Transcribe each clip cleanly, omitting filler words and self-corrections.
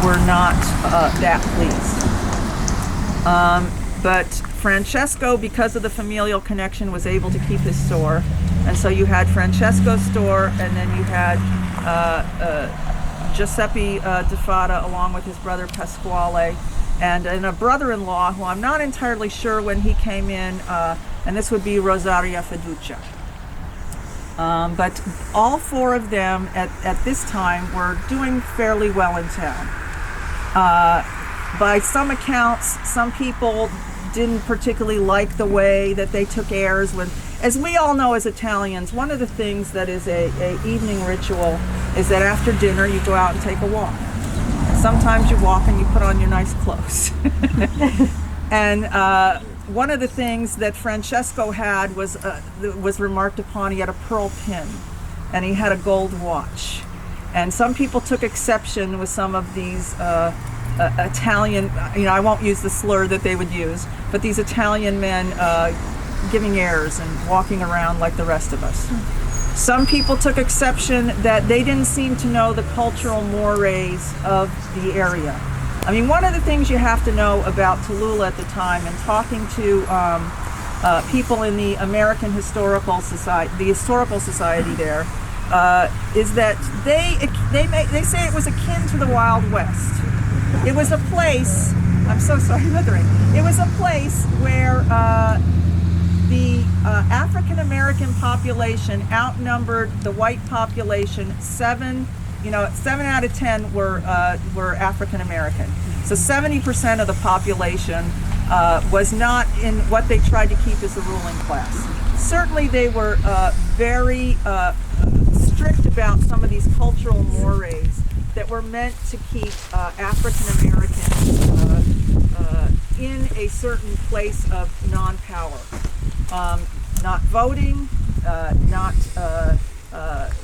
were not that pleased. But Francesco, because of the familial connection, was able to keep his store. And so you had Francesco's store, and then you had Giuseppe Di Fada along with his brother Pasquale, and a brother-in-law who I'm not entirely sure when he came in, and this would be Rosaria Fiducia. But all four of them at this time were doing fairly well in town. By some accounts, some people didn't particularly like the way that they took airs when, as we all know as Italians, one of the things that is a evening ritual is that after dinner you go out and take a walk. Sometimes you walk and you put on your nice clothes. And one of the things that Francesco had was remarked upon. He had a pearl pin and he had a gold watch. And some people took exception with some of these Italian, I won't use the slur that they would use, but these Italian men giving airs and walking around like the rest of us. Some people took exception that they didn't seem to know the cultural mores of the area. I mean, one of the things you have to know about Tallulah at the time, and talking to people in the American Historical Society, the Historical Society there, is that they say it was akin to the Wild West. It was a place, I'm so sorry, Withering. It was a place where the African American population outnumbered the white population. 7 out of 10 were African American. So 70% of the population was not in what they tried to keep as the ruling class. Certainly they were very strict about some of these cultural mores that were meant to keep African Americans in a certain place of non-power. Not voting, not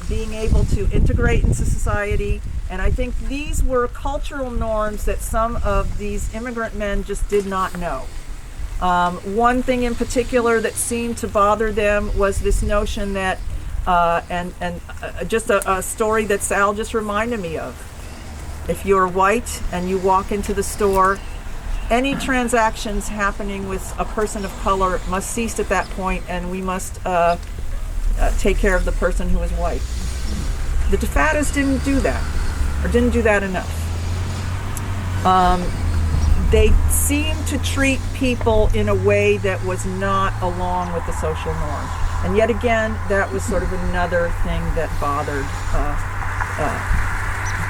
being able to integrate into society. And I think these were cultural norms that some of these immigrant men just did not know. One thing in particular that seemed to bother them was this notion that, just a story that Sal just reminded me of. If you're white and you walk into the store, any transactions happening with a person of color must cease at that point, and we must take care of the person who is white. The Di Fadas didn't do that, or didn't do that enough. They seemed to treat people in a way that was not along with the social norm. And yet again, that was sort of another thing that bothered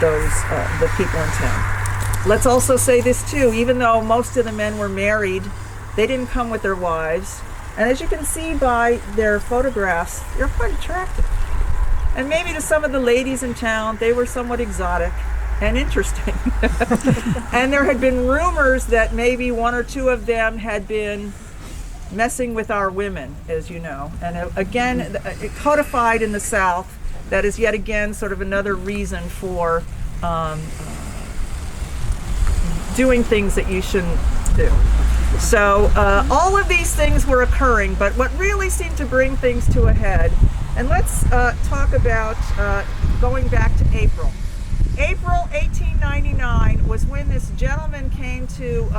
the people in town. Let's also say this too, even though most of the men were married, they didn't come with their wives. And as you can see by their photographs, they're quite attractive. And maybe to some of the ladies in town, they were somewhat exotic and interesting. And there had been rumors that maybe one or two of them had been messing with our women, as you know. And again, it codified in the South, that is yet again sort of another reason for doing things that you shouldn't do. So all of these things were occurring, but what really seemed to bring things to a head, and let's talk about going back to April. April 1899 was when this gentleman came to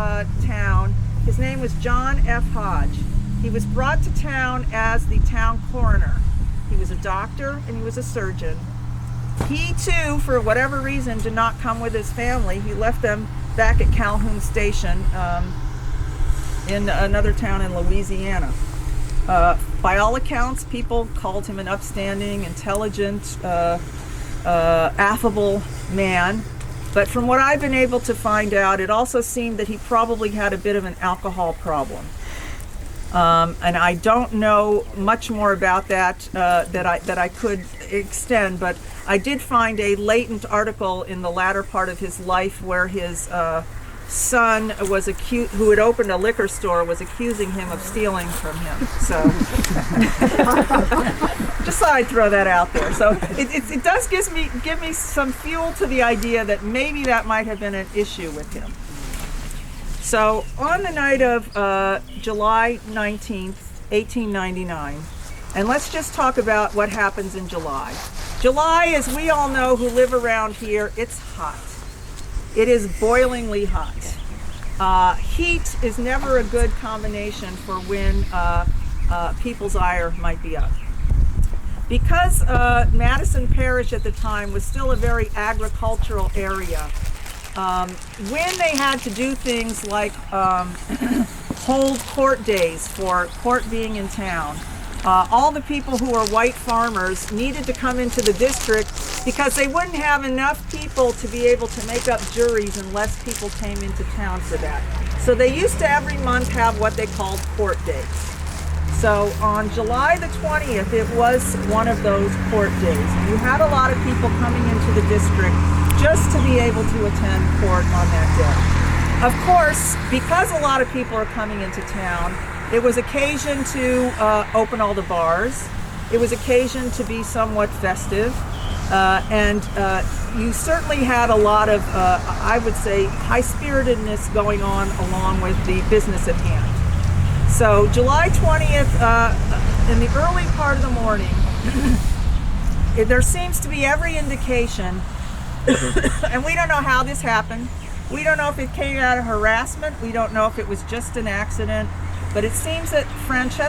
town. His name was John F. Hodge. He was brought to town as the town coroner. He was a doctor and he was a surgeon. He too, for whatever reason, did not come with his family. He left them back at Calhoun Station in another town in Louisiana. By all accounts, people called him an upstanding, intelligent, affable man. But from what I've been able to find out, it also seemed that he probably had a bit of an alcohol problem. And I don't know much more about that that I could extend, but I did find a latent article in the latter part of his life where his son was who had opened a liquor store, was accusing him of stealing from him. So just thought I'd throw that out there. So it does give me some fuel to the idea that maybe that might have been an issue with him. So on the night of July 19th, 1899, and let's just talk about what happens in July. July, as we all know who live around here, it's hot. it is boilingly hot. Heat is never a good combination for when people's ire might be up. Because Madison Parish at the time was still a very agricultural area, when they had to do things like hold court days for court being in town, all the people who were white farmers needed to come into the district because they wouldn't have enough people to be able to make up juries unless people came into town for that. So they used to every month have what they called court days. So on July the 20th, it was one of those court days. You had a lot of people coming into the district just to be able to attend court on that day. Of course, because a lot of people are coming into town, it was occasion to open all the bars. It was occasion to be somewhat festive. And you certainly had a lot of, I would say, high-spiritedness going on along with the business at hand. So July 20th, in the early part of the morning, there seems to be every indication, and we don't know how this happened. We don't know if it came out of harassment. We don't know if it was just an accident. But it seems that Francesca